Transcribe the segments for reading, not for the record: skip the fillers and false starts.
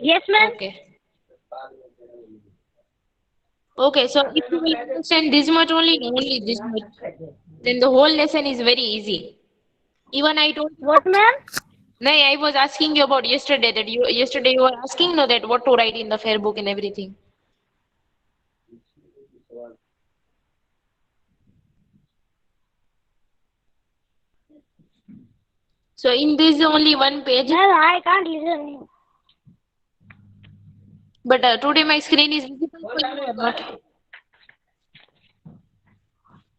Yes, ma'am. Okay. Okay, so if you will understand this much only, only this much, then the whole lesson is very easy. Even I told, What, ma'am? no, I was asking you about yesterday that yesterday you were asking no that what to write in the fair book and everything. So in this only one page, Ma'am, I can't listen you. but today my screen is visible for you or not?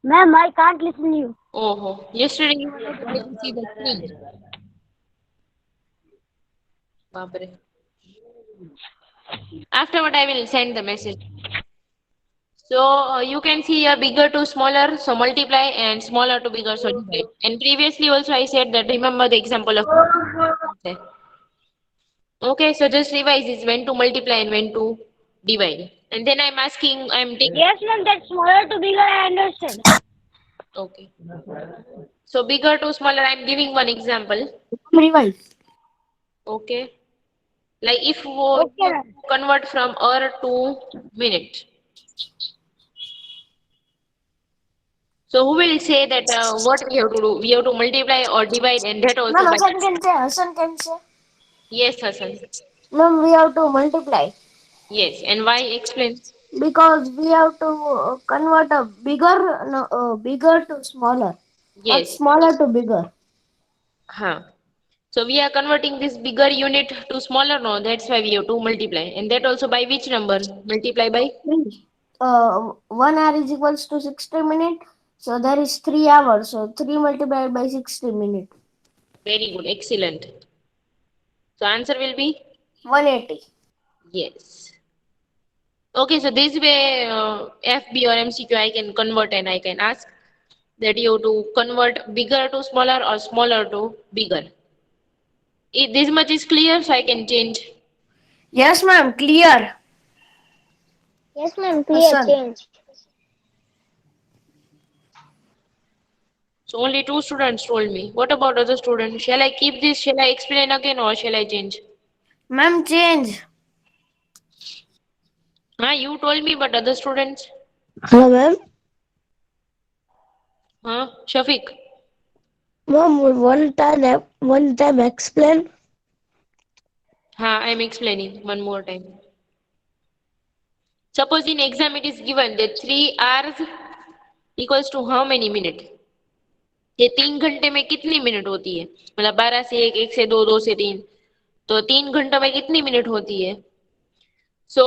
Ma'am, I can't listen you. Oh, yesterday you were not able to see the screen. Bapre. Afterward, I will send the message. So you can see a bigger to smaller, so multiply, and smaller to bigger, so divide. And previously also I said that remember the example of. Okay, so just revise this when to multiply and when to divide. And then I'm asking, I'm taking. Yes, ma'am, that's smaller to bigger, I understand. Okay. So bigger to smaller, I'm giving one example. Revise. Okay. Like if Okay, you ma'am. convert from hour to minute. So who will say that what we have to do? We have to multiply or divide, and that Ma'am, also by. Hassan can say. Yes, Hassan. Ma'am, we have to multiply Yes. And why? Explain. because we have to convert a bigger, no, bigger to smaller, not Yes. smaller to bigger. Huh. So we are converting this bigger unit to smaller. No, that's why we have to multiply. And that also by which number? Multiply by. Means, 1 hour is equals to 60 minutes. So there is 3 hours. So 3 multiplied by 60 minutes. Very good. Excellent. So answer will be 180. yes. Okay. So this way, FB or MCQ, I can convert and I can ask that you to convert bigger to smaller or smaller to bigger. If this much is clear, so I can change. Yes, ma'am. Clear. Yes, ma'am, clear Hassan. change. So only two students told me. What about other students? Shall I keep this? Shall I explain again or shall I change? Ma'am, change. Huh? You told me, but other students? Hello, ma'am. Huh? Shafiq? Ma'am, one time explain. Huh? I'm explaining one more time. Suppose in exam it is given that 3 hours equals to how many minutes? ये 3 घंटे में कितनी minute होती है मतलब 12 से 1 1 से 2 2 से 3 तो 3 घंटों में कितनी मिनट होती है so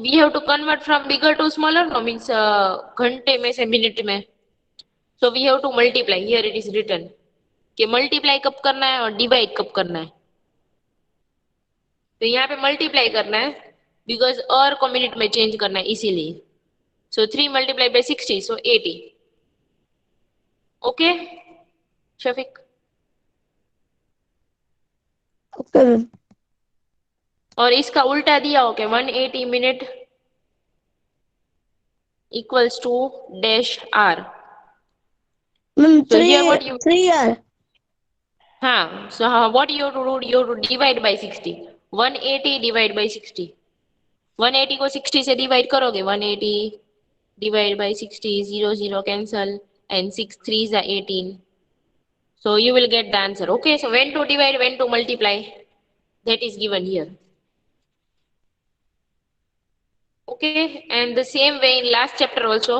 we have to convert from bigger to smaller no means घंटे में से मिनट में so we have to multiply here it is written कि मल्टीप्लाई कब करना है और डिवाइड कब करना है तो यहाँ पे मल्टीप्लाई करना है बिकॉज और को मिनट में चेंज करना है इसीलिए so 3 multiplied by 60 so 80 okay Shafiq Okay, ma'am. और इसका उल्टा दिया हो क्या 180 minute equals to dash r Ma'am, so here three, what you 3 hour. so what you have to do you have to divide by 60 180 divide by 60 180 को 60 से divide करोगे 180 divide by 60 0 0 cancel and 6 3s are 18 so you will get the answer okay so when to divide when to multiply that is given here okay and the same way in last chapter also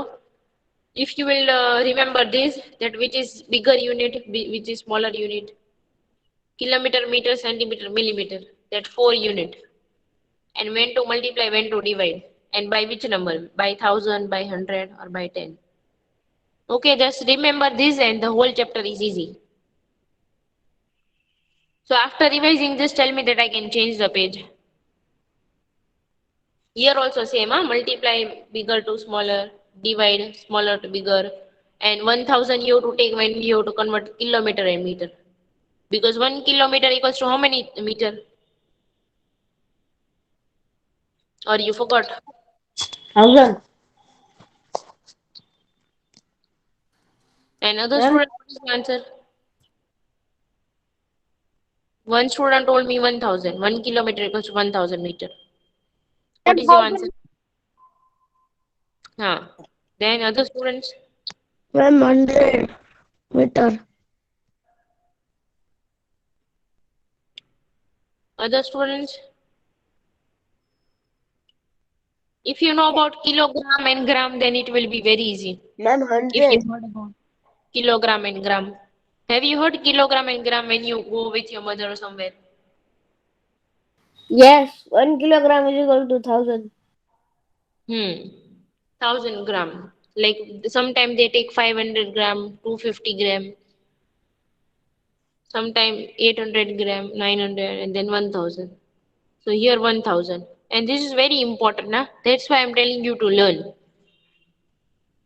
if you will remember this that which is bigger unit which is smaller unit kilometer meter centimeter millimeter that 4 unit and when to multiply when to divide and by which number by 1000 by 100 or by 10 okay just remember this and the whole chapter is easy so after revising just tell me that I can change the page here also same multiply bigger to smaller divide smaller to bigger and 1000 you have to take when you have to convert kilometer and meter because 1 kilometer equals to how many meter or you forgot Thousand. another Ma'am, student what is the answer One student told me 1000. 1 kilometer equals to 1000 meter. What is your answer? Then other students? Ma'am, 100 meter. Other students? If you know about kilogram and gram, then it will be very easy. Ma'am, If you 100. heard about kilogram and gram. Have you heard kilogram and gram when you go with your mother or somewhere? Yes, 1 kilogram is equal to 1000. 1000 gram. Like sometimes they take 500 gram, 250 gram, sometimes 800 gram, 900, and then 1000. So here 1000. And this is very important, ना? That's why I'm telling you to learn.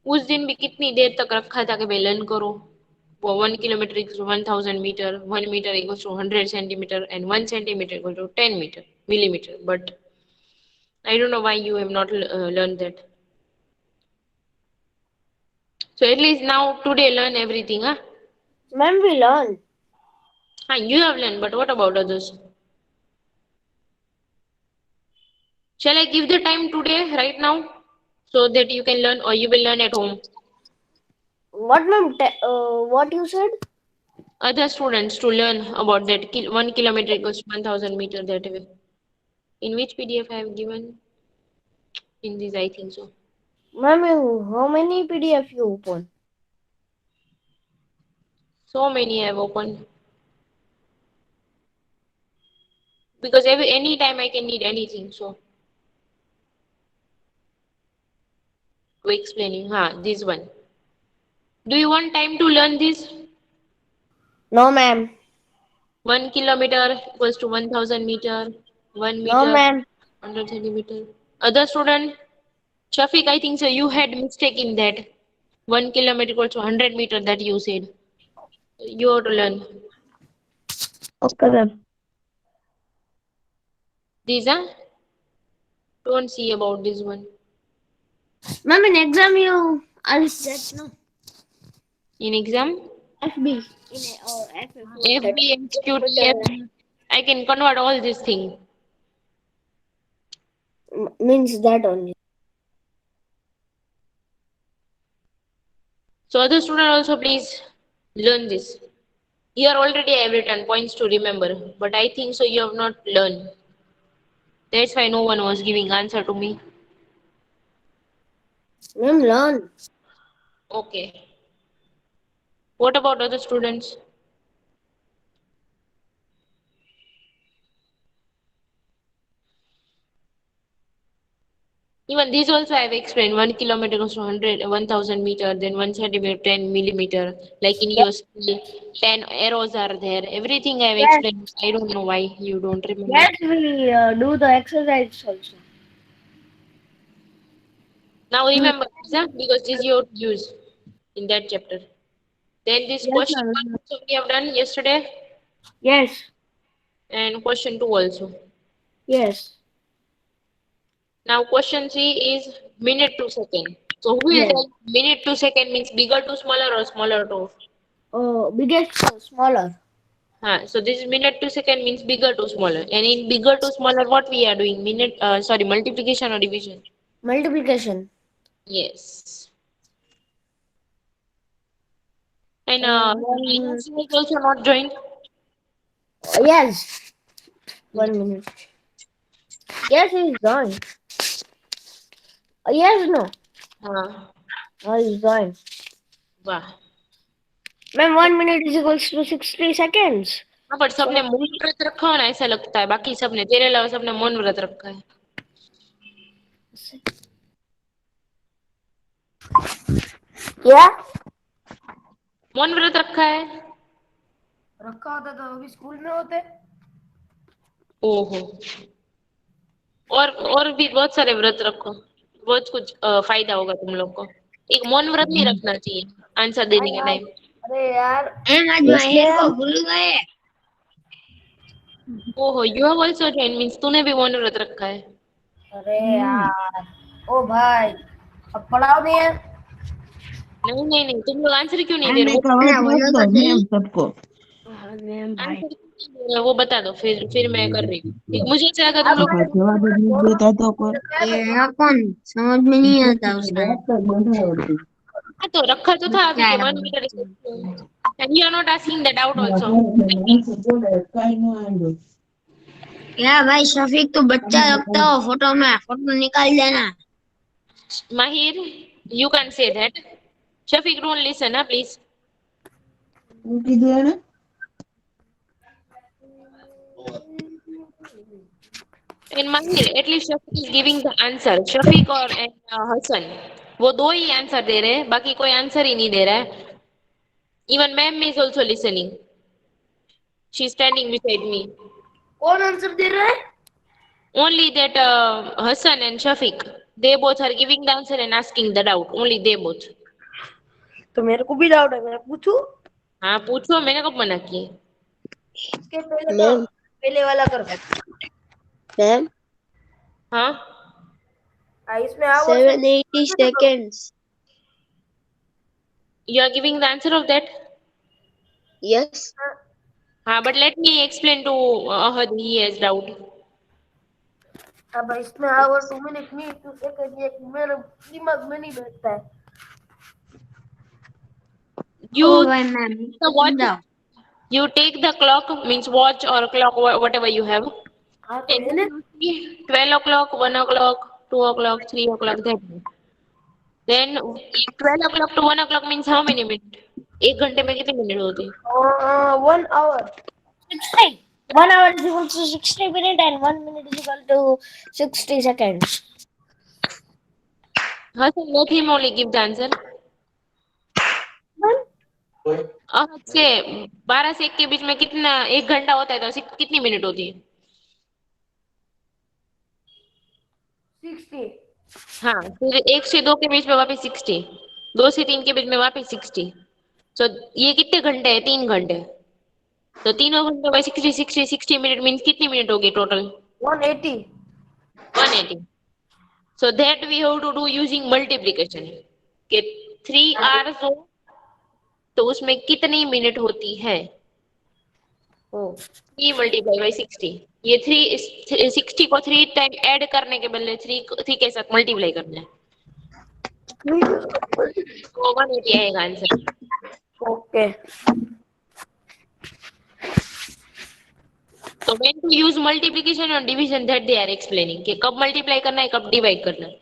उस दिन भी कितनी देर तक रखा था कि भाई लर्न करो. वो 1 kilometer equals to 1000 meter, 1 meter equals to 100 centimeter, and 1 centimeter equals to 10 millimeter. But I don't know why you have not learned that. So at least now today learn everything, huh? Ma'am, we learn. You have learned, but what about others? Shall I give the time today, right now, so that you can learn or you will learn at home? What, ma'am? What you said? Other students to learn about that 1 kilometer equals to 1000 meter that way. In which PDF I have given? In this, I think so. Ma'am, how many PDF you open? So many I have opened. Because any time I can need anything, so. To explain you, this one. Do you want time to learn this? No, ma'am. 1 kilometer equals to 1000 meter, 1 No, meter, ma'am. 100 centimeter. Other student? Shafiq, I think so. You had mistake in that. 1 kilometer equals to 100 meter that you said. You have to learn. Okay, ma'am. These, don't see about this one. Ma'am, in exam you ask that, no? In exam, FB. FB, HQTF, I can convert all these things. Means that only. So other student also please learn this. Here already I have written points to remember, but I think so you have not learned. That's why no one was giving answer to me. Ma'am, learn. Okay. What about other students? Even this also I have explained. 1 kilometer goes to 100, 1000 meter, then 1 centimeter, 10 millimeter. Like in your school, 10 arrows are there. Everything I have Yes. explained. I don't know why you don't remember. Yes, we do the exercise also. Now remember this, because this you have to use in that chapter. Then this Yes, question ma'am. 1 also we have done yesterday, Yes. and question 2 also. Yes. Now question 3 is minute to second. So who will Yes. tell minute to second means bigger to smaller or smaller to? Biggest to smaller. So this is minute to second means bigger to smaller. And in bigger to smaller, what we are doing? Multiplication or division? Multiplication. Yes. And One, Ayush is also not joined. yes. 1 minute. Yes, he's done. Yes, no. He's done. वाह. Ma'am, 1 minute is equals to 60 seconds. हाँ, पर सबने मौन व्रत रखा हो ना, ऐसा लगता है. बाकी सबने तेरे अलावा सबने मौन व्रत रखा है. क्या? मौन व्रत रखा है. रखा होता तो अभी स्कूल में होते. ओहो. और भी बहुत सारे व्रत रखो. बहुत कुछ फायदा होगा तुम लोग को. एक मौन व्रत नहीं रखना चाहिए आंसर देने के टाइम. अरे यार, आज महेश को भूल गए. ओहो, you have also join means तूने भी मौन व्रत रखा है. अरे यार, ओ भाई, अब पढ़ाओ नहीं है. नहीं, तुम लोग आंसर क्यों नहीं दे रहे हो? बोलो तो सही. सबको. मैम भाई. वो बता दो, फिर मैं कर रही हूँ। मुझे ऐसा लगा तुम लोग। जवाब नहीं देता तो कोई ये कौन समझ में नहीं आता उसका। हाँ, तो रखा तो था अभी क्या के है? 1 minute। And you are not asking that out also. क्या भाई शफीक, तू बच्चा लगता हो फोटो में, फोटो निकाल देना। Mahir, you can't say that. Shafiq, don't listen, please. And Mahir, at least Shafiq is giving the answer. Shafiq और Hassan, वो दो ही आंसर दे रहे हैं, बाकी कोई आंसर ही नहीं दे रहा है। Even ma'am is also listening. She's standing beside me. कौन आंसर दे रहा है? Only that Hassan and Shafiq, they both are giving the answer and asking the doubt. Only they both. तो मेरे को भी डाउट है, मैं पूछूं? हाँ पूछो, मैंने कब मना किए? इसके पहले मैम, पहले वाला कर मैम। हाँ, इसमें 780 seconds. you are giving the answer of that. Yes. हाँ, but let me explain to Ahad. He has doubt. अब इसमें आवर 2 मिनट नहीं 2 सेकंड, ये मेरे दिमाग में नहीं बैठता है। You भाई ma'am the watch. You take the clock, means watch or clock, whatever you have. हाँ तो And है ना। you see 12 o'clock, 1 o'clock, 2 o'clock, 3 o'clock, that. Then 12 o'clock to 1 o'clock means how many minutes? 1 घंटे में कितने minute होते हैं? 1 hour 60. 1 hour is equal to 60 minutes and 1 minute is equal to 60 seconds. हाँ sir, let him only give the answer. Ahad से 12 से 1 के बीच में कितना 1 घंटा होता है, तो कितनी मिनट होती है? 60। हाँ, फिर 1 से 2 के बीच में वापस 60, 2 से 3 के बीच में वापस 60। तो ये कितने घंटे हैं? 3 घंटे। तो तीनों घंटों में 60 60 60 मिनट मीन्स कितनी मिनट होगी total? 180। 180। So that we have to do using multiplication. कि 3 hours हो तो उसमें कितनी मिनट होती है? ओ 3 × 60। ये 60 को 3 टाइम ऐड करने के बदले 3 के साथ मल्टीप्लाई करना है, तो 180 आएगा आंसर। ओके। तो when to use multiplication और division, that they are explaining कि कब मल्टीप्लाई करना है, कब डिवाइड करना है।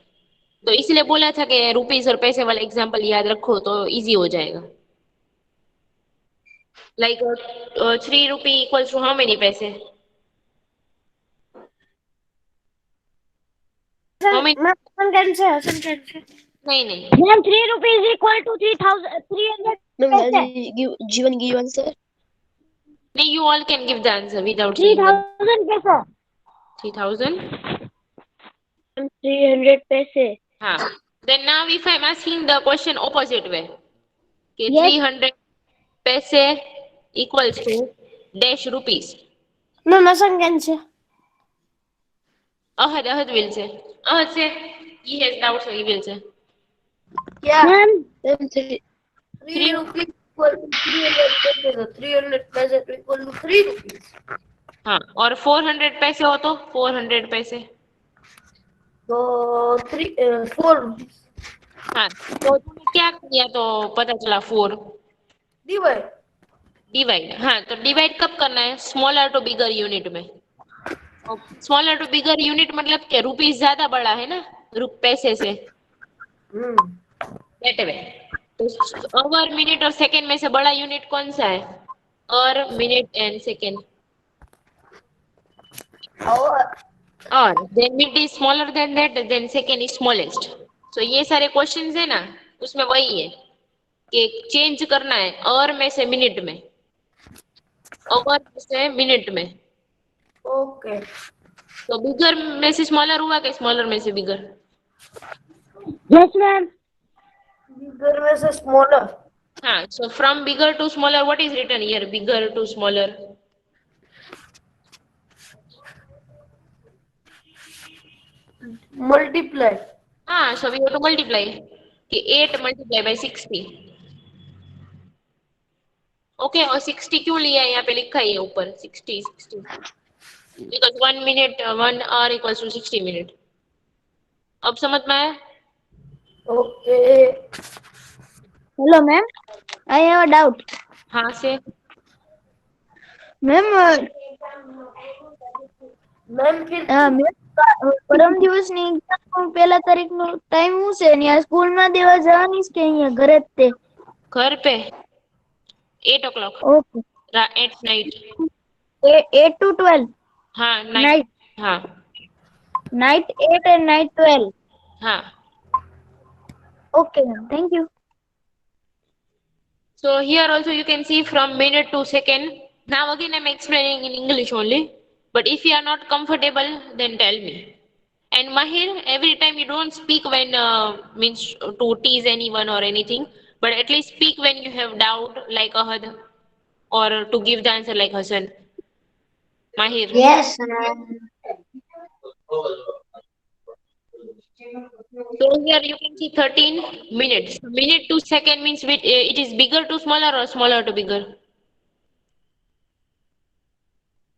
तो इसलिए बोला था कि रुपीस और पैसे वाला एग्जांपल याद रखो तो इजी हो जाएगा। Like 3 rupee equals to how many पैसे? How many? Hassan can say, Hassan can say. नहीं, Ma'am, 3 rupees equal to 3,300 Ma'am, paise. Jivan give answer. नहीं, you all can give the answer without saying that. 3,000 paise. 3000? 300 paise. हाँ। Then now if I'm asking the question opposite way, कि Yes. 300 पैसे equals to dash rupees. Ma'am, Hassan can say. Ahad will say. Ahad say. He has doubts, so he will say. क्या? Ma'am, Ma'am, 3 rupees equal to 300 पैसे, तो 300 पैसे तो equal to 3 rupees. हाँ, और 400 पैसे हो तो 400 पैसे। तो 4 रुपीस। हाँ, तो तुमने क्या किया तो पता चला 4? डिवाइड। हाँ, तो डिवाइड कब करना है? स्मॉलर टू बिगर यूनिट में। स्मॉलर टू बिगर यूनिट मतलब क्या? रुपीस ज्यादा बड़ा है ना पैसे से, दैट वे। तो आवर, मिनट और सेकंड में से बड़ा यूनिट कौन सा है? और मिनट एंड सेकंड। और then minute is smaller than that, then second is smallest. So ये सारे क्वेश्चंस है ना, उसमें वही है कि चेंज करना है और में से मिनट में, और से मिनट में। ओके। तो बिगर में से स्मॉलर हुआ कि स्मॉलर में से बिगर? yes, ma'am. बिगर में से स्मॉलर। हाँ, so from bigger to smaller, what is written here? Bigger to smaller. Multiply. हाँ, so we have to multiply. कि 8 multiplied by 60. ओके, और 60 क्यों लिया है? यहाँ पे लिखा है ऊपर 60 because 1 minute 1 hour equals to 60 minute. अब समझ में आया? Okay. Hello, ma'am. I have a doubt. हाँ से Ma'am, Ma'am, फिर પરમ દિવસની એક્ઝામ પહેલા તારીખનો ટાઈમ શું છે ને આ સ્કૂલમાં દેવા જવાની છે કે અહીંયા ઘરે જ તે घर पे 8 o'clock okay at night. 8 to 12 हाँ नाइट। नाइट हाँ नाइट 8 and night 12 हाँ। okay ma'am thank you So here also you can see from minute to second. Now again I'm explaining in English only. But if you are not comfortable, then tell me. And Mahir, every time you don't speak when means to tease anyone or anything, but at least speak when you have doubt like Ahad or to give the answer like Hassan. Mahir. yes. So here you can see 13 minutes. Minute to second means it is bigger to smaller or smaller to bigger.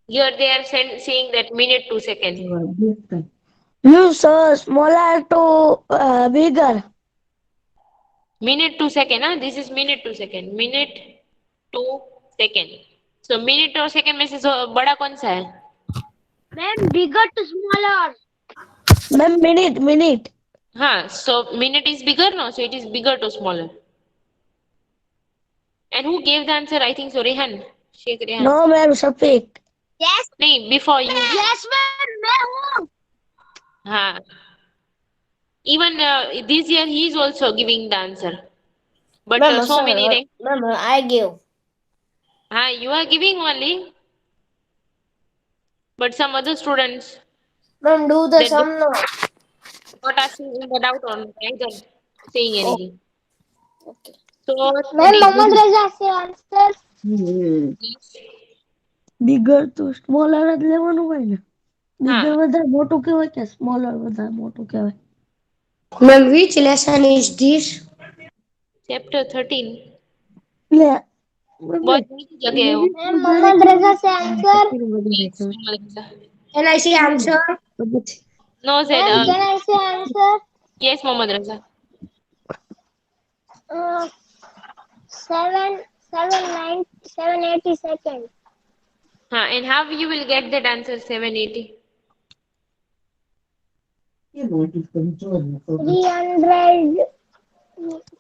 Here they are saying that minute to second. you so smaller to bigger Minute to second, huh? This is minute to second. Minute to second. So minute और second में से बड़ा कौन सा है? ma'am bigger to smaller ma'am minute हाँ, so minute is bigger, no? So it is bigger to smaller. And who gave the answer? I think so, Rehan. Sheikh Rehan. no ma'am Shafiq Yes. नहीं, before you. yes ma'am मैं हूँ हाँ. Even this year he is also giving the answer. But Ma'am, so sorry, many rank. ma'am, I give. You are giving only. But some other students Ma'am, do the They sum now. not asking in the doubt or neither saying anything. Okay. So ma'am Mohammad Reza से answer bigger to smaller જ લેવાનું હોય ને bigger વધારે મોટું કહેવાય કે smaller વધારે મોટું કહેવાય Ma'am, which lesson is this? chapter 13. લે बहुत नीची जगह है वो. ma'am Mohammad Reza से answer Can I see answer? No said. ma'am can I say answer Yes, Mohammad Raza. 780 seconds And how you will get that answer 780?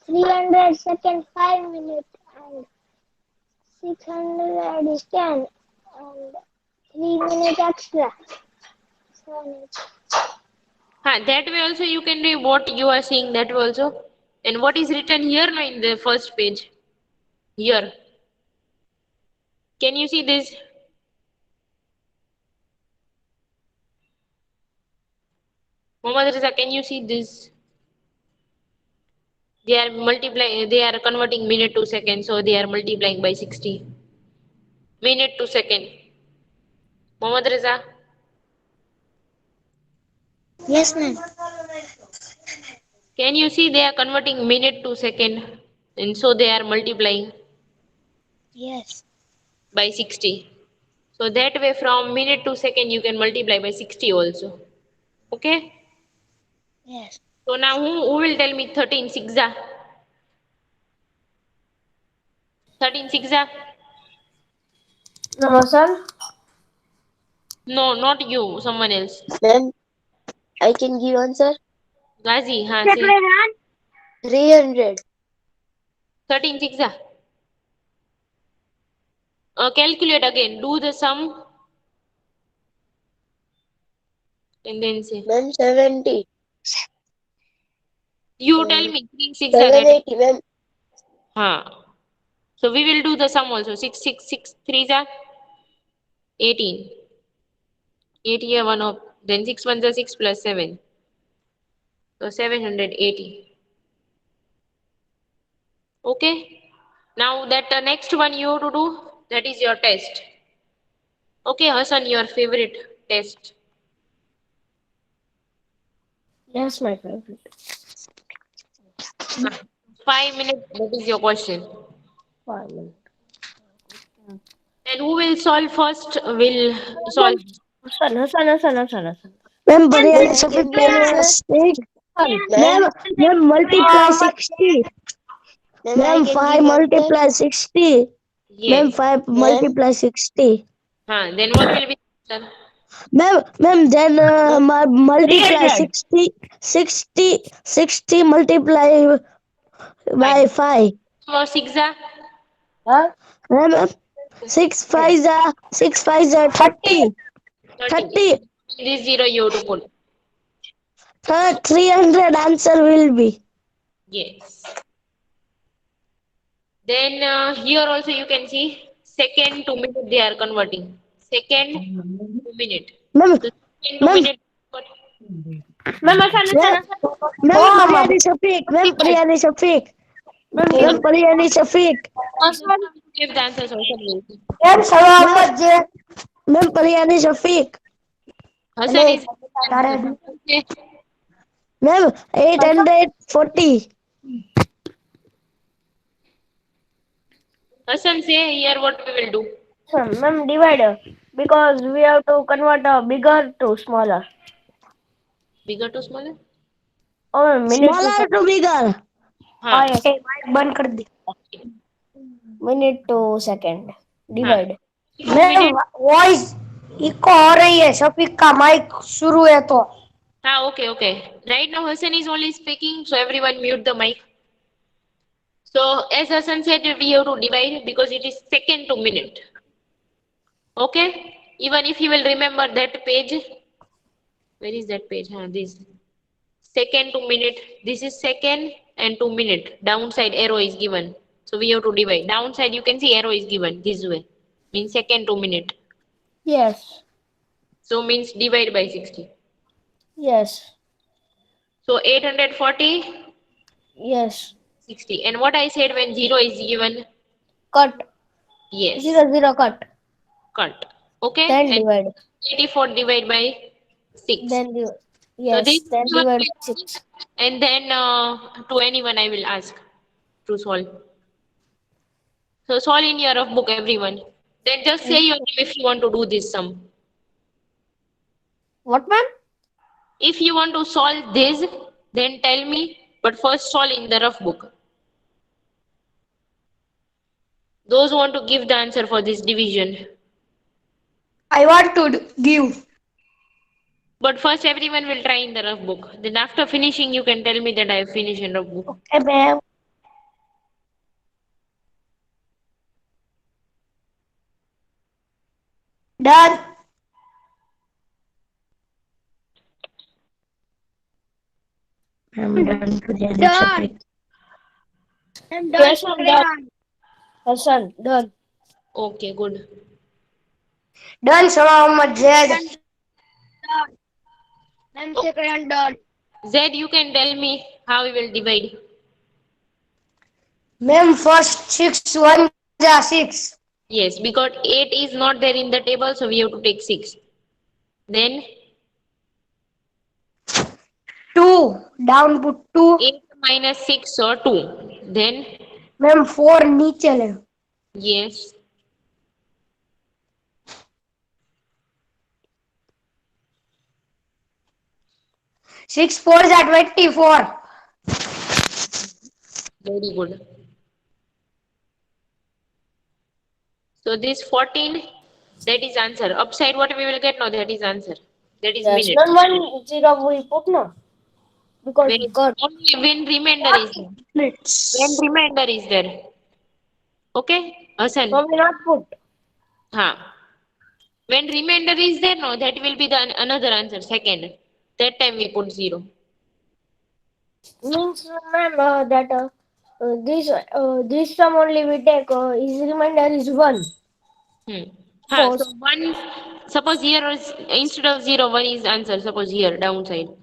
300 seconds 5 minutes and 600 is 10 and 3 minutes extra 780. That way also you can do what you are seeing that way also. And what is written here now in the first page? Here. Can you see this? Mohammad Raza, can you see this? They are multiplying, they are converting minute to second, so they are multiplying by 60. Minute to second. Mohammad Raza? Yes ma'am. Can you see they are converting minute to second and so they are multiplying Yes. by 60. So that way from minute to second you can multiply by 60 also. Okay? Yes. So now who will tell me 13 sixza? 13 sixza? No, sir. No, not you, someone else. Ma'am, I can give answer. Ghazi, say. 300. 13 sixza. Calculate again. Do the sum. And then say. Ma'am, 70. You tell me 3 sixza. 780, ma'am. So we will do the sum also. 6 3 is 18. 8 here 1 up. Then 6 1 is 6 plus 7. So 780. Okay. Now that next one you have to do, that is your test. Okay, Hassan, your favorite test. Yes, my favorite. 5 minutes, that is your question. 5 minutes. Then who will solve first? Will solve. Hassan. Ma'am, Then biryani I Shafiq can give can answer. stick. Ma'am, Ma'am, multiply 60. then I Ma'am, can 5 give answer. multiply 60. Ma'am, Yes. 5 Ma'am, multiply 60. Then what will be the answer? Ma'am, then multiply 300. 60 multiply by 5. 5. Or 6? Huh? Ma'am, 6 5 are 30. 30. 30. This 0 you have to put. 300 answer will be. Yes. Then here also you can see second to minute they are converting. Second to minute. Ma'am, So second to ma'am, minute. What? Ma'am, Hassan. ma'am, Oh, biryani Shafiq. Ma'am, biryani Shafiq. Ma'am, Ma'am, biryani Shafiq. Just now you gave the answers also. Ma'am, ma'am, biryani Shafiq. Hassan is Ma'am, 840. Hassan say here what we will do. Ma'am, divider. Because we have to convert a bigger to smaller. Bigger to smaller? Oh, minute to Smaller second. to bigger. हाँ Yes. बंद कर दी. Minute to second. हाँ Divide. 2 minute. Voice eco हो रही है शफीक का mic शुरू है तो. हाँ okay. Right now Hassan is only speaking, so everyone mute the mic. So as Hassan said, we have to divide because it is second to minute. Okay? Even if you will remember that page. Where is that page? This. Second to minute. This is second and to minute. Downside arrow is given. So we have to divide. Downside you can see arrow is given this way. Means second to minute. Yes. So means divide by 60. Yes. So 840, Yes. 60. And what I said when 0 is given? Cut. Yes. 0 cut. Cut. Okay? Then And divide. 84 divide by 6. Then divide. So this Yes. Then is one divide way, 6. and then to anyone I will ask to solve. So solve in your rough book, everyone. Then just say your name if you want to do this sum. What, ma'am? If you want to solve this, then tell me, but first solve in the rough book. Those who want to give the answer for this division. I want to give. But first everyone will try in the rough book. Then after finishing, you can tell me that I have finished in rough book. Okay, ma'am. Done. I'm done biryani Done. Shafiq. I'm done. Yes, I'm done. Hassan, done. Okay, good. Done, Muhammad Zaid. I'm second done. Zed, you can tell me how we will divide. Ma'am, first 6 1 ja 6. Yes, because 8 is not there in the table, so we have to take 6. Then 2. Down put 2. 8 minus 6 or 2. Then, Ma'am, 4 नीचे ले. yes, 6 4 ja 24. very good. So this 14, that is answer. Upside what we will get now, that is answer. That is Yes, minute. then 1 0 we put no. Because we got Only when remainder is there. minutes. When remainder is there. Okay, Hassan? So we not put. Huh. When remainder is there, no, that will be the another answer, second. That time we put 0. Means, ma'am, that this sum only we take. His remainder is 1. Huh, Suppose. so 1, suppose here is, instead of 0, 1 is answer, suppose here, downside. So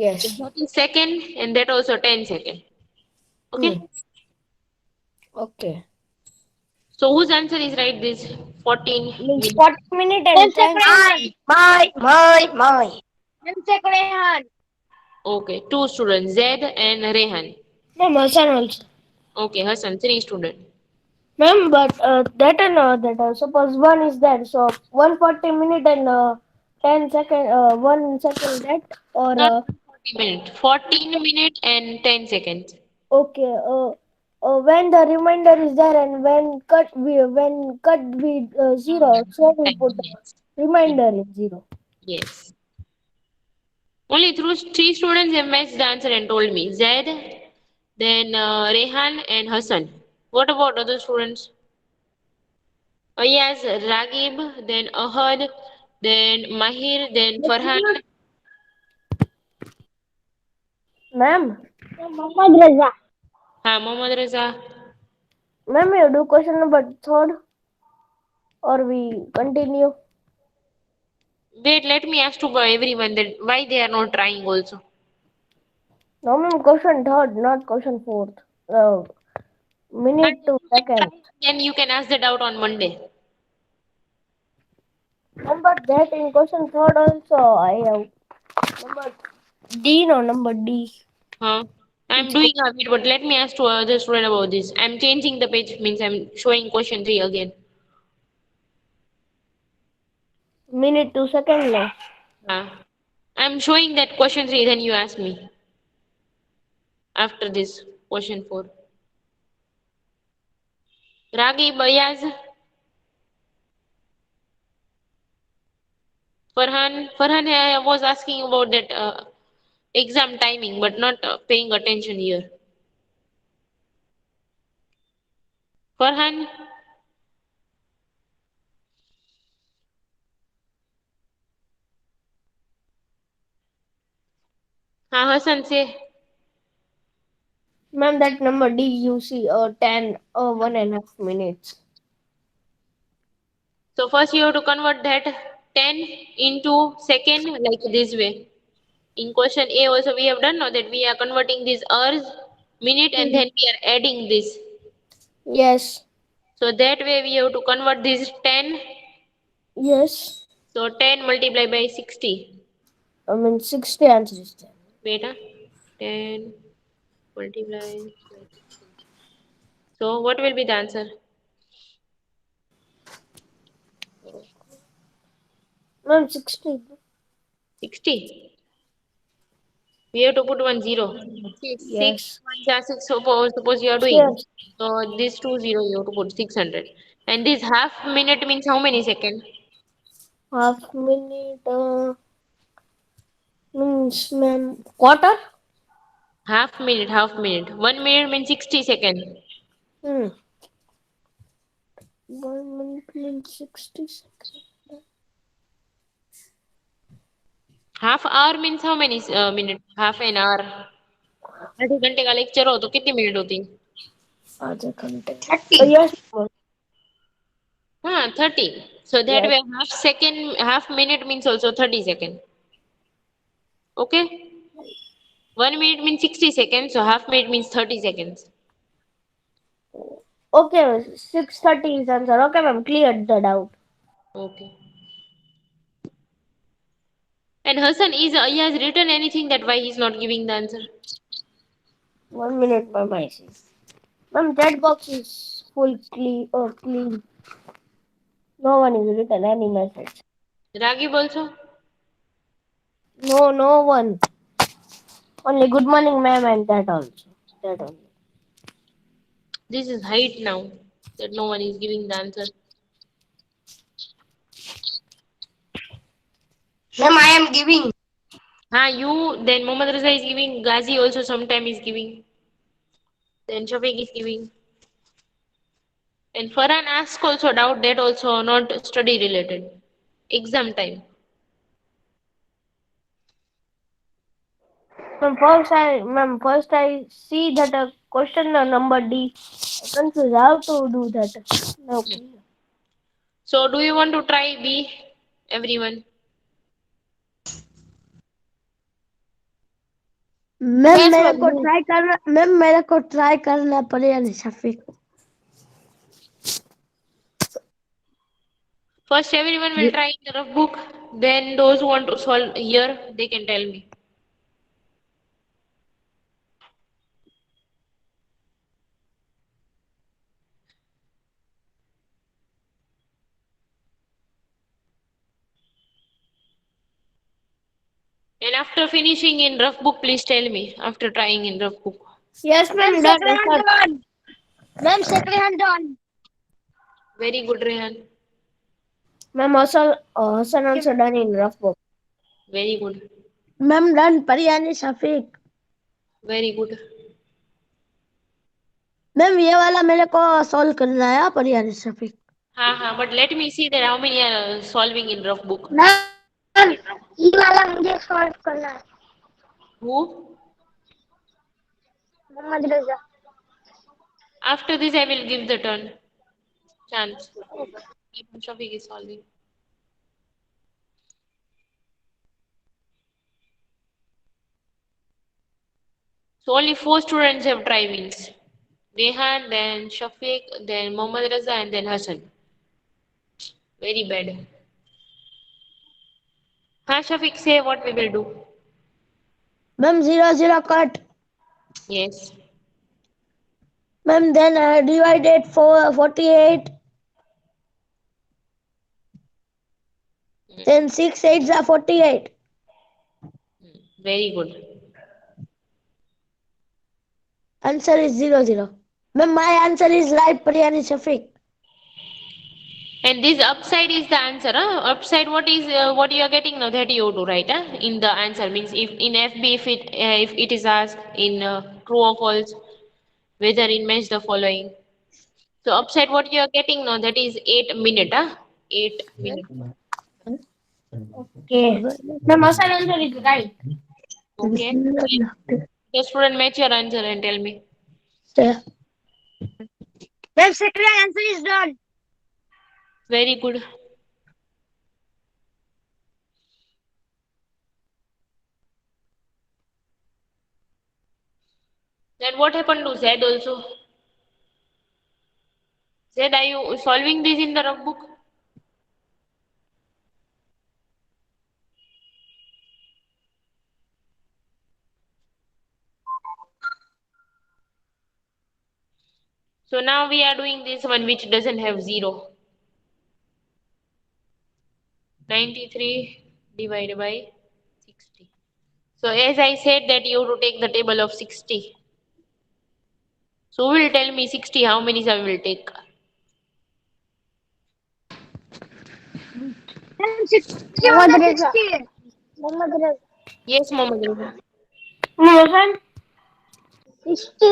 Yes. that is second, and that also 10 second. Okay? Okay. So whose answer is right, this 14 Means minutes? 40 minutes and time. My. Okay, 2 students, Zaid and Rehan. Ma'am, Hassan also. Okay, Hassan, 3 students. Ma'am, but suppose one is there, so 140 minute and 10 second, 1 second that, or Not 40 minutes. 14 minutes and 10 seconds. okay, when the reminder is there and when cut we zero, so we Time. put Yes. reminder is zero. Yes. Only three students have matched the answer and told me. Zaid, then Rehan and Hassan. What about other students? Yes, Ragib, then Ahad, then Mahir, then Farhan. Ma'am, Mohammad Reza. Mohammad Reza. ma'am, you do question number third, or we continue? Wait, let me ask to everyone that why they are not trying also. No, ma'am, question third, not question fourth. Minute to You can second. try, then you can ask the doubt on Monday. Number that in question third also I have number D, no, number D. Huh? I'm Which doing a bit, but let me ask to other student about this. I'm changing the page, means I'm showing question 3 again. minute to second now. I'm showing that question 3, then you ask me after this question 4. Ragi Bayaz, Farhan was asking about that exam timing, but not paying attention here. Farhan, Hassan say. Ma'am, that number D you see 10 1.5 minutes. So first you have to convert that 10 into second like this way. In question A also we have done now that we are converting these hours, minute and Hmm. then we are adding this. Yes. So that way we have to convert this 10. Yes. So 10 multiplied by 60. I mean 60 answers there. Wait, 10 multiplied by 60. So what will be the answer? Ma'am 60. 60. We have to put 10. See, 6, Yes. 1 6, suppose you are doing. Yes. So this 20 you have to put 600. And this half minute means how many seconds? Half minute means ma'am quarter? Half minute, half minute. 1 minute means 60 seconds. Hmm. 1 minute means 60 seconds. Half hour means how many minute? Half an hour. आधे घंटे का lecture हो तो कितनी minute होती है? आधे घंटे. 30. Yes. हाँ, 30. So that Yes. way half second, half minute means also 30 seconds. Okay? 1 minute means 60 seconds, so half minute means 30 seconds. Okay, 6:30 is answer. Okay, ma'am, cleared the doubt. Okay. And Hassan he has written anything that why he's not giving the answer. 1 minute by myself. Ma'am, that box is full clean. Clean. No one is written any message. Ragib also? No, no one. Only good morning, ma'am, and that also. That only. This is height now that no one is giving the answer. Ma'am, I am giving. You, then Mohammad Raza is giving, Ghazi also sometime is giving, then Shafiq is giving. And Farhan asks also doubt that also not study related. Exam time. First I see that a question number D. I confused how to do that. No, clear. So do you want to try B, everyone? Ma'am Yes, मेरे को ma'am. Try करना ma'am मेरे को try करना पड़ेगा Shafiq. First everyone will try in the rough book. Then those who want to solve here, they can tell me. And after finishing in rough book, please tell me after trying in rough book. Yes, ma'am. Done. Sir. Ma'am, second hand done. Very good, Rehan. Ma'am, Hassan also done in rough book. Very good. Ma'am, done. Pariyani Shafiq. Very good. Ma'am ये वाला मेरे को solve करना है परियानी शफीक हाँ, but let me see that how many are solving in rough book. Ma'am ये वाला मुझे सॉल्व करना है Who? Mohammed Raza After this, I will give the turn. Chance. Shafiq is solving. So only 4 students have try-ins. Rehan, then Shafiq, then Mohammad Raza, and then Hassan. Very bad. हाँ, Shafiq, say what we will do. Ma'am 0 0 cut Yes. Ma'am then divided 48 then 6 8 are 48 Very good. answer is 0 0 ma'am my answer is right Pariyani Shafiq And this upside is the answer. Huh? Upside, what is what you are getting now? That you have to write. Huh? In the answer means if in FB if it is asked in true or false, whether in match the following. So upside, what you are getting now? That is 8 minute. Huh? 8 minute. Okay. Ma'am, Hassan answer is right. Okay. The student match your answer and tell me. Ma'am second answer is done Very good. Then what happened to Z also? Z, are you solving this in the rough book? So now we are doing this one which doesn't have 0. 93 divided by 60. So as I said that you have to take the table of 60. So who will tell me 60 how many I will take? Mohammed Raza Mohammed Raza Yes, Mohammed Reza. Hassan. 60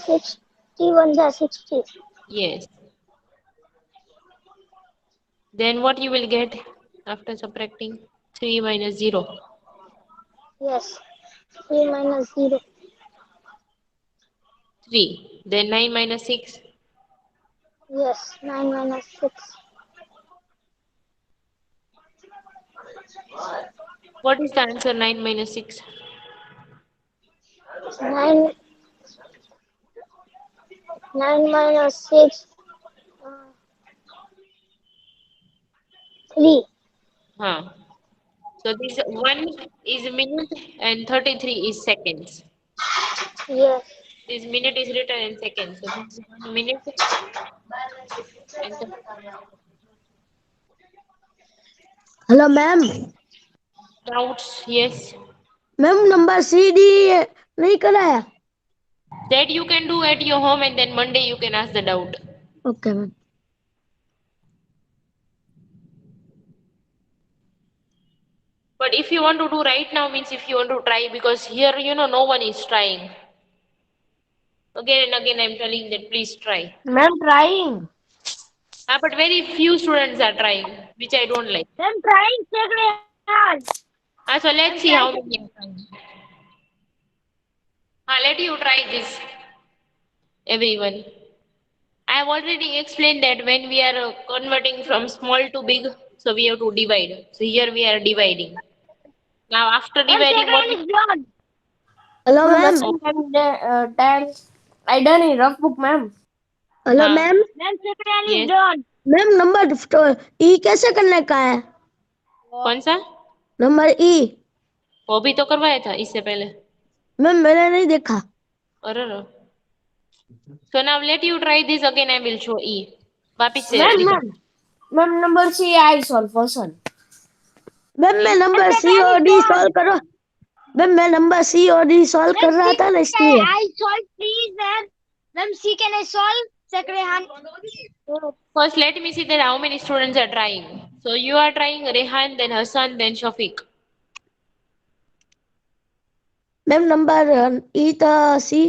61 60 Yes. Then what you will get after subtracting 3 minus 0? yes 3 minus 0 3. Then 9 minus 6? yes 9 minus 6 What is the answer 9 minus 6? 9 9 minus 6 3 Huh. So this 1 is minute and 33 is seconds. yes This minute is written in seconds. So this is 1 minute and hello ma'am doubts. Yes. Ma'am number CD नहीं कराया That you can do at your home and then Monday you can ask the doubt. Okay ma'am But if you want to do right now means if you want to try because here no one is trying. Again and again I'm telling that please try. Ma'am, trying. But very few students are trying, which I don't like. Ma'am, trying second hand. So let's see how many are trying. Let you try this, everyone. I have already explained that when we are converting from small to big, so we have to divide. So here we are dividing. Now after dividing, what we hello Ma'am, ma'am second time I done in rough book, ma'am. Hello हाँ. Ma'am Ma'am, second hand Yes. is done. Ma'am number E कैसे करने का है कौन सा? Number ई वो भी तो करवाया था इससे पहले. मैम मैंने नहीं देखा अरे. So now let you try this again. I will show E. वापिस से Ma'am, दिखा. ma'am. Ma'am, number C I solve person. Ma'am मैं नंबर सी और डी सॉल्व करो। मैम मैं नंबर सी और डी सॉल्व कर रहा था ना, इसलिए। I solve, please, ma'am. Ma'am, C can I solve? Second hand. First, let me see that how many students are trying. So you are trying Rehan, then Hassan, then Shafiq. Ma'am number ई था सी।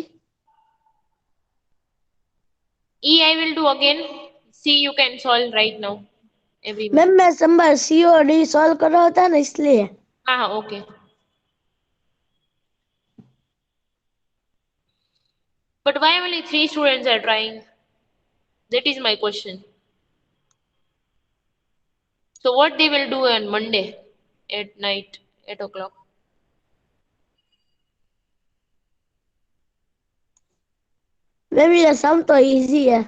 E I will do again. C you can solve right now. Everyone. Ma'am मैं number C और D solve कर रहा था ना, इसलिए। हाँ, okay. But why only 3 students are trying? That is my question. So what they will do on Monday at night, 8 o'clock? Ma'am ये सम तो इजी है।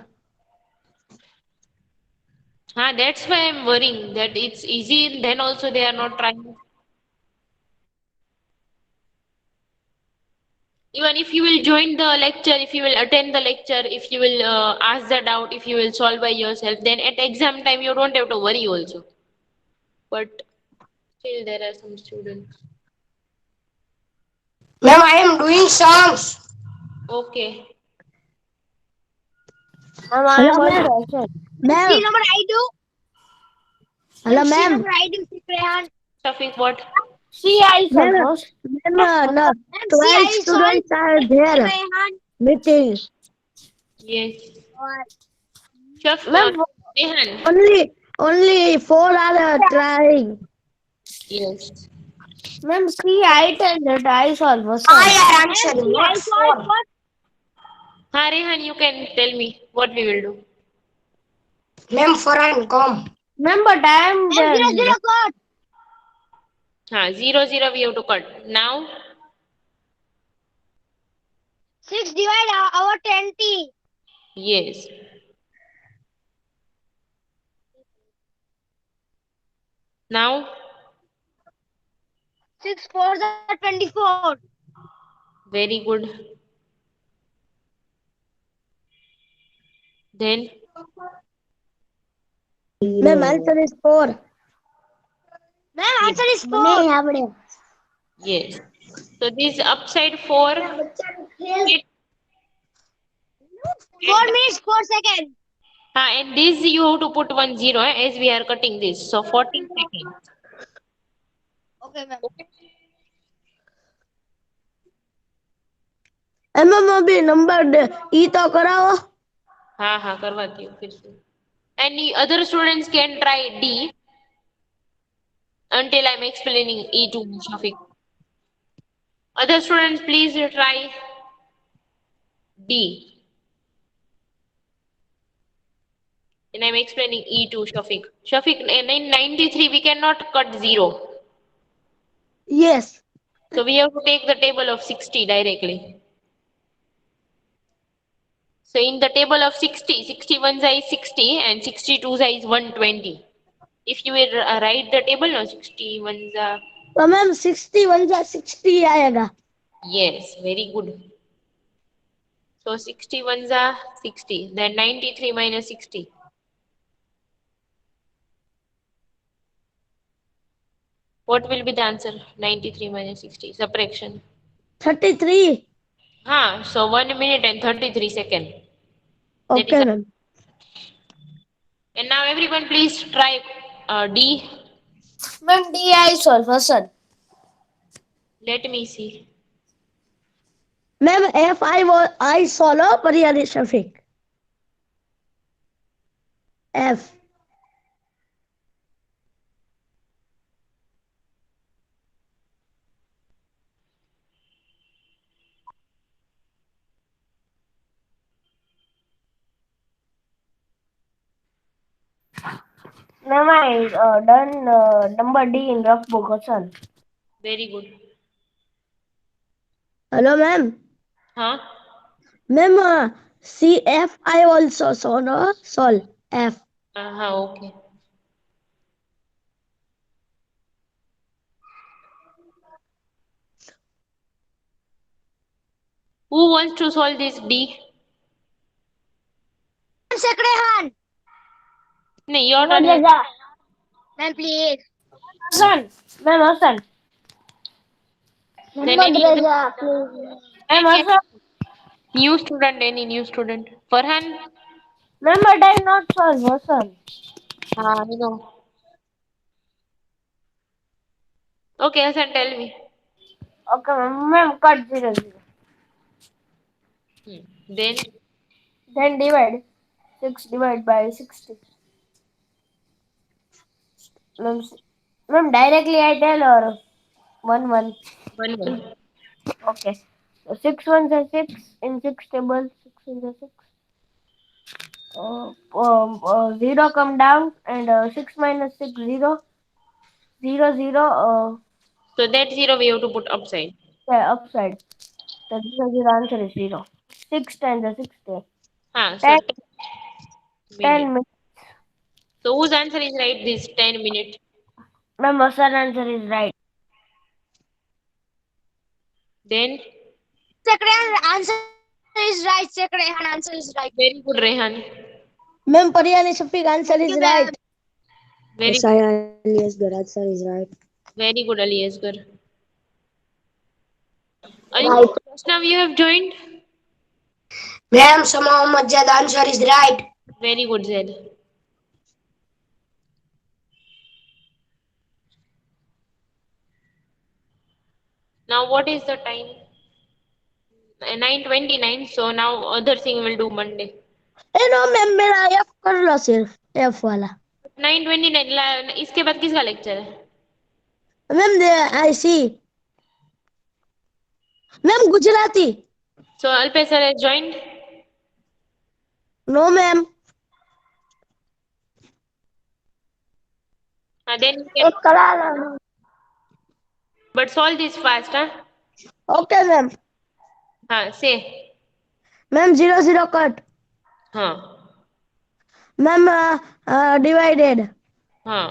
That's why I'm worrying that it's easy, then also they are not trying. Even if you will join the lecture, if you will attend the lecture, if you will ask the doubt, if you will solve by yourself, then at exam time you don't have to worry also. But still there are some students. Ma'am, I am doing songs. Okay. Ma'am, I hello am ma'am. also. Ma'am C number I do. Hello C ma'am. number I do. Second hand. Shafiq, what? C I solve ma'am first. Ma'am no, Ma'am, C 12 I solve. students are there Second hand. meeting. Yes. Or Rehan. Only 4 are trying. Yes. ma'am, C I tell that I solve first. I am answering, I not solve four. Rehan, you can tell me what we will do. Ma'am, for and come. Ma'am, but I am there. 0 code. 0, 0 we have to cut. Now, 6 divide our 20. yes. Now, 6 4 are 24. very good. Then, ma'am answer is 4। Ma'am, answer is 4. yes. So this upside 4, 4 minutes, 4 seconds. and this you have to put 1 0 as we are cutting this. So 14 seconds. Okay, ma'am. Ma'am अभी number ई तो कराओ। हाँ करवाती हूँ फिर से. And the other students can try D until I'm explaining E to Shafiq. Other students, please try D. And I'm explaining E to Shafiq. Shafiq, in 93 we cannot cut 0. Yes. So we have to take the table of 60 directly. So in the table of 60, 61 is 60 and 62 is 120. If you will write the table now, 61 तो ma'am 61 जा 60 आएगा। yes, very good. So 61 is 60, then 93 minus 60. What will be the answer? 93 minus 60, subtraction. 33। So 1 minute and 33 seconds. Okay ma'am. And now everyone please try D. Ma'am, D I solve first. Let me see. Ma'am F I सोलो पर यानी Shafiq. F Ma'am, I done number D in rough book also. Very good. Hello ma'am. Huh? Ma'am see F I also solo sole F. Okay. Who wants to solve this D? Second hand. No, you're not. Ma'am, please. Hasan. Ma'am Hasan. Then any other Ma'am Hasan. new student, any new student? Farhan? Ma'am, but I not solve Hasan. I know. Okay, Hassan, tell me. Okay, ma'am, cut 0, 0. Then Then divide. 6 divided by 60. Ma'am, ma'am, directly I tell or 1, 1. 1 1. Okay. So 6 ones are 6 in 6 tables. 6 ones are 6. 0 come down and 6 minus 6, 0. 0, 0, So that 0 we have to put upside. yeah, upside. The 0, 0 answer is 0. 6 times the 60. So 10, 10 minutes. 10 minutes. So whose answer is right this 10 minute? Ma'am, Hasan answer is right. Then Second answer is right. Second answer is right. very good, Rehan. Ma'am, Pariyani Shafiq answer is right. Very Yes, I yes, the answer is right. very good, Ali Asgar. Ali, Right. just now you have joined. Ma'am, Sama Majid answer is right. Very good, Zaid. Now what is the time? 9:29. So now other thing we'll do Monday. No ma'am मेरा F कर लो सिर्फ F वाला 9:29 इसके बाद किसका lecture है? Ma'am दे आई सी ma'am Gujarati So Alpesh sir has joined. No ma'am Then you can, एक करा लो but solve this fast, huh? Okay ma'am Say. Ma'am 0 0 cut Huh. Ma'am divided Huh.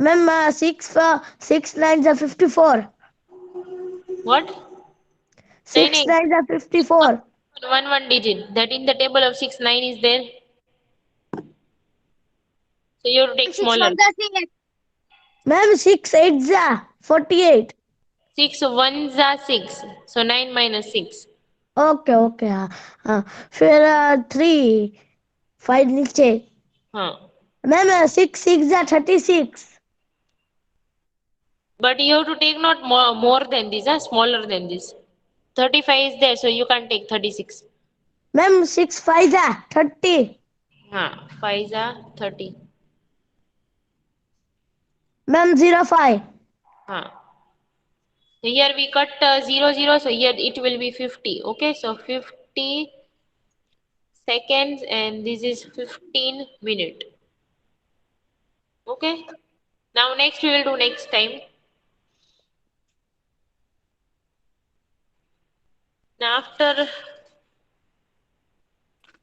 Ma'am 6 9 जा 54 What? 6 9 9 जा 54 1 digit. That in the table of 6 9 is there. So you have to take 6 smaller. 1 जा 6 ma'am 6 8 जा 48 6 1s are 6. So 9 minus 6. Okay okay हाँ फिर 3 5 नीचे Huh. Ma'am 6 6 जा 36 But you have to take not more than this, smaller than this. 35 is there, so you can't take 36. Ma'am 6 5 जा 30 5 are 30. Ma'am 0 5 So here we cut 0 0, so here it will be 50. Okay, so 50 seconds and this is 15 minute. Okay, now next we will do next time. Now after